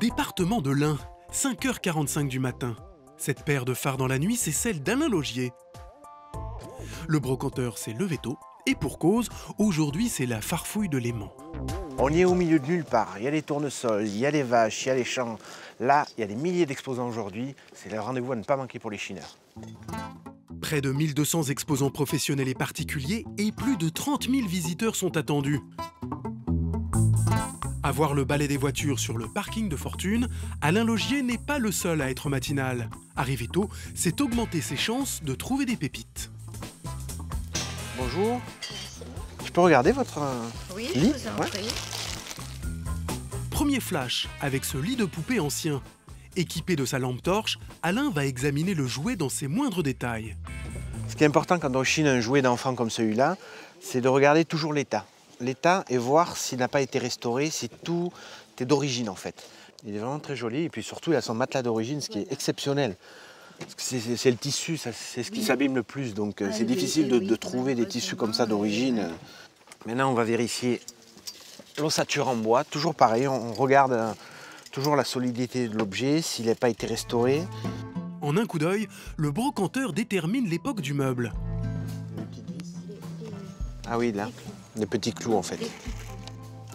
Département de l'Ain, 5h45 du matin. Cette paire de phares dans la nuit, c'est celle d'Alain Logier. Le brocanteur s'est levé tôt, et pour cause, aujourd'hui c'est la farfouille de Léman. On y est au milieu de nulle part. Il y a les tournesols, il y a les vaches, il y a les champs. Là, il y a des milliers d'exposants aujourd'hui. C'est le rendez-vous à ne pas manquer pour les chineurs. Près de 1200 exposants professionnels et particuliers et plus de 30 000 visiteurs sont attendus. À voir le balai des voitures sur le parking de Fortune, Alain Logier n'est pas le seul à être matinal. Arriver tôt, c'est augmenter ses chances de trouver des pépites. Bonjour. Je peux regarder votre lit? Je vous en prie. Premier flash avec ce lit de poupée ancien. Équipé de sa lampe torche, Alain va examiner le jouet dans ses moindres détails. Ce qui est important quand on chine un jouet d'enfant comme celui-là, c'est de regarder toujours l'état. L'état et voir s'il n'a pas été restauré, si tout est d'origine en fait. Il est vraiment très joli et puis surtout il a son matelas d'origine, ce qui est exceptionnel. C'est le tissu, c'est ce qui s'abîme le plus, donc c'est difficile de trouver des tissus comme ça d'origine. Maintenant on va vérifier l'ossature en bois, toujours pareil, on regarde toujours la solidité de l'objet, s'il n'a pas été restauré. En un coup d'œil, le brocanteur détermine l'époque du meuble. Ah oui, là, des petits clous en fait.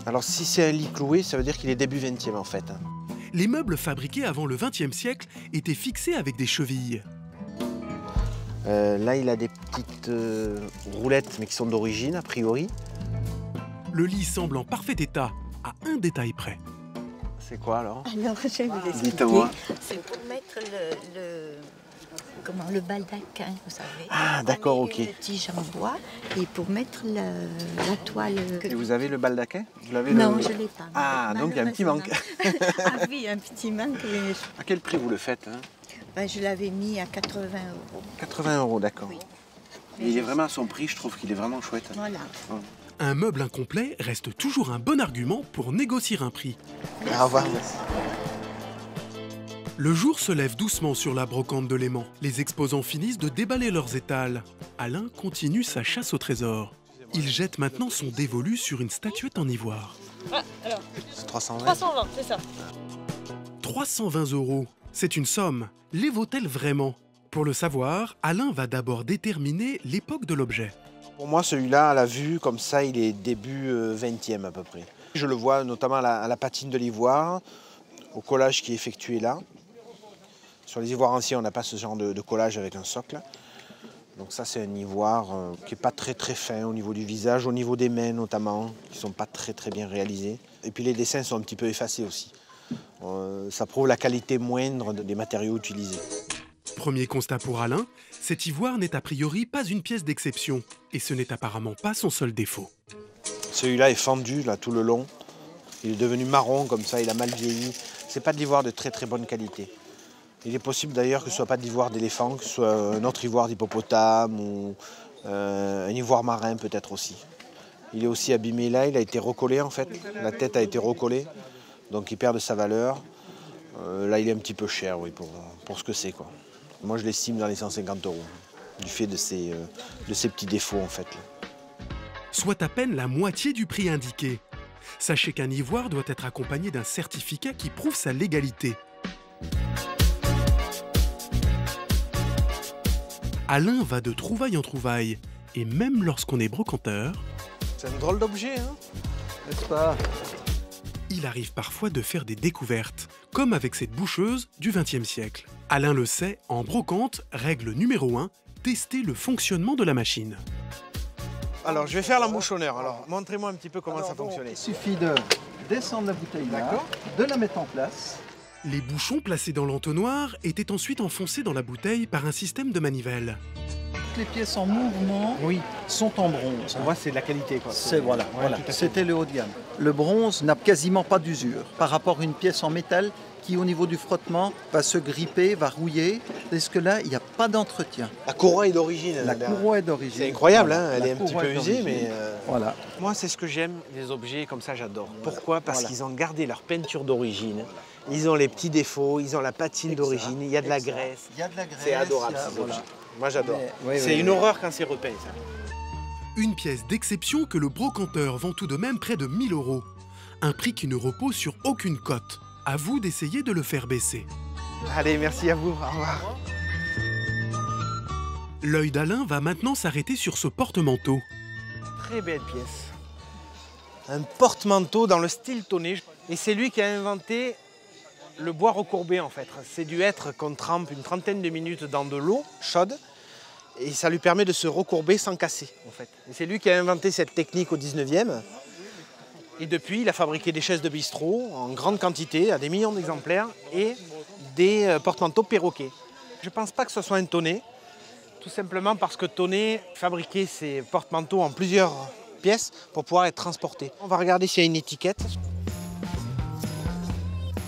Alors si c'est un lit cloué, ça veut dire qu'il est début 20e en fait. Les meubles fabriqués avant le XXe siècle étaient fixés avec des chevilles. Là, il a des petites roulettes, mais qui sont d'origine a priori. Le lit semble en parfait état, à un détail près. C'est quoi alors? Alors, je vais vous expliquer. Dites-moi. C'est pour mettre le baldaquin, vous savez. Ah, d'accord, ok. Le tige en bois et pour mettre la toile. Et vous avez le baldaquin? Non, je ne l'ai pas. Ah, donc il y a un petit manque. Ah oui, un petit manque. Mais À quel prix vous le faites hein? ben, je l'avais mis à 80 €. 80 €, d'accord. Oui. Il est vraiment à son prix, je trouve qu'il est vraiment chouette. Voilà. Un meuble incomplet reste toujours un bon argument pour négocier un prix. Au revoir. Le jour se lève doucement sur la brocante de Léman. Les exposants finissent de déballer leurs étals. Alain continue sa chasse au trésor. Il jette maintenant son dévolu sur une statuette en ivoire. Ah, alors, C'est 320. 320, c'est ça. 320 €, c'est une somme. Les vaut-elle vraiment? Pour le savoir, Alain va d'abord déterminer l'époque de l'objet. Pour moi, celui-là, à la vue, comme ça, il est début 20e à peu près. Je le vois notamment à la patine de l'ivoire, au collage qui est effectué là. Sur les ivoires anciens, on n'a pas ce genre de collage avec un socle. Donc ça, c'est un ivoire qui n'est pas très fin au niveau du visage, au niveau des mains notamment, qui ne sont pas très bien réalisés. Et puis les dessins sont un petit peu effacés aussi. Ça prouve la qualité moindre des matériaux utilisés. Premier constat pour Alain, cet ivoire n'est a priori pas une pièce d'exception. Et ce n'est apparemment pas son seul défaut. Celui-là est fendu là, tout le long. Il est devenu marron comme ça, il a mal vieilli. C'est pas de l'ivoire de très bonne qualité. Il est possible d'ailleurs que ce ne soit pas de l'ivoire d'éléphant, que ce soit un autre ivoire d'hippopotame ou un ivoire marin peut-être aussi. Il est aussi abîmé là, il a été recollé en fait. La tête a été recollée, donc il perd de sa valeur. Là il est un petit peu cher oui, pour ce que c'est, quoi. Moi je l'estime dans les 150 €, du fait de ces petits défauts en fait. Soit à peine la moitié du prix indiqué. Sachez qu'un ivoire doit être accompagné d'un certificat qui prouve sa légalité. Alain va de trouvaille en trouvaille, et même lorsqu'on est brocanteur, C'est un drôle d'objet, hein, n'est-ce pas? il arrive parfois de faire des découvertes, comme avec cette boucheuse du XXe siècle. Alain le sait, en brocante, règle numéro 1, tester le fonctionnement de la machine. Alors je vais faire l'embouchonneur, alors montrez-moi un petit peu comment ça fonctionnait. Il suffit de descendre la bouteille là, de la mettre en place. Les bouchons placés dans l'entonnoir étaient ensuite enfoncés dans la bouteille par un système de manivelle. Toutes les pièces en mouvement sont en bronze. On voit c'est de la qualité quoi. C'est voilà. tout à fait. C'était le haut de gamme. Le bronze n'a quasiment pas d'usure par rapport à une pièce en métal qui, au niveau du frottement, va se gripper, va rouiller. Parce que là, il n'y a pas d'entretien. La courroie est d'origine. La courroie est d'origine. C'est incroyable, hein, elle La est un petit courroie peu est usée, d'origine. mais... Voilà. Moi, c'est ce que j'aime, les objets comme ça, j'adore. Pourquoi? Parce Voilà. qu'ils ont gardé leur peinture d'origine. Ils ont les petits défauts, ils ont la patine d'origine, il y a de la graisse. Il y a de la graisse. C'est adorable, il y a- ces voilà. objets. Moi, j'adore. Mais- C'est une horreur quand c'est repeint, ça. Une pièce d'exception que le brocanteur vend tout de même près de 1 000 €. Un prix qui ne repose sur aucune cote. à vous d'essayer de le faire baisser. Allez, merci à vous. Au revoir. L'œil d'Alain va maintenant s'arrêter sur ce porte-manteau. Très belle pièce. Un porte-manteau dans le style tonné. Et c'est lui qui a inventé le bois recourbé en fait. C'est du hêtre qu'on trempe une trentaine de minutes dans de l'eau chaude. Et ça lui permet de se recourber sans casser en fait. Et c'est lui qui a inventé cette technique au 19e. Et depuis, il a fabriqué des chaises de bistrot en grande quantité, à des millions d'exemplaires, et des porte-manteaux perroquets. Je ne pense pas que ce soit un tonné, tout simplement parce que Tonnet fabriquait ses porte-manteaux en plusieurs pièces pour pouvoir être transportés. On va regarder s'il y a une étiquette.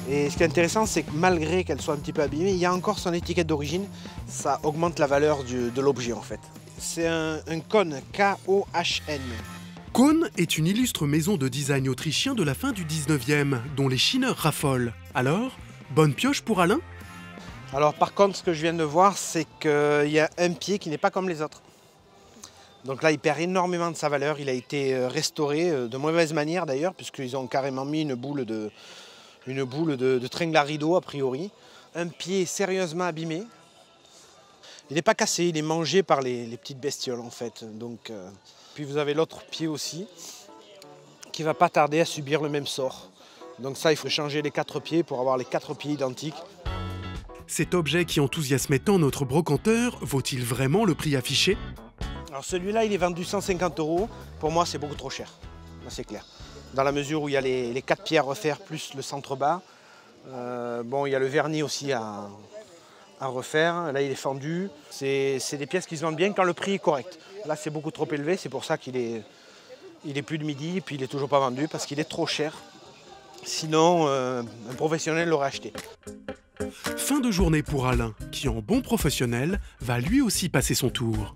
Et ce qui est intéressant, c'est que malgré qu'elle soit un petit peu abîmée, il y a encore son étiquette d'origine. Ça augmente la valeur de l'objet en fait. C'est un Kohn, K-O-H-N. Kohn est une illustre maison de design autrichien de la fin du 19e, dont les chineurs raffolent. Alors, bonne pioche pour Alain? Alors par contre, ce que je viens de voir, c'est qu'il y a un pied qui n'est pas comme les autres. Donc là, il perd énormément de sa valeur. Il a été restauré de mauvaise manière d'ailleurs, puisqu'ils ont carrément mis une boule de tringle à rideau a priori. Un pied sérieusement abîmé. Il n'est pas cassé, il est mangé par les petites bestioles en fait. Donc, puis vous avez l'autre pied aussi, qui ne va pas tarder à subir le même sort. Donc ça, il faut changer les 4 pieds pour avoir les 4 pieds identiques. Cet objet qui enthousiasmait tant notre brocanteur, vaut-il vraiment le prix affiché? Alors celui-là, il est vendu 150 €. Pour moi, c'est beaucoup trop cher, c'est clair. Dans la mesure où il y a les 4 pieds à refaire, plus le centre-bas. Bon, il y a le vernis aussi à refaire. Là, il est fendu. C'est des pièces qui se vendent bien quand le prix est correct. Là, c'est beaucoup trop élevé. C'est pour ça qu'il est plus de midi et puis il n'est toujours pas vendu parce qu'il est trop cher. Sinon, un professionnel l'aurait acheté. Fin de journée pour Alain, qui en bon professionnel va lui aussi passer son tour.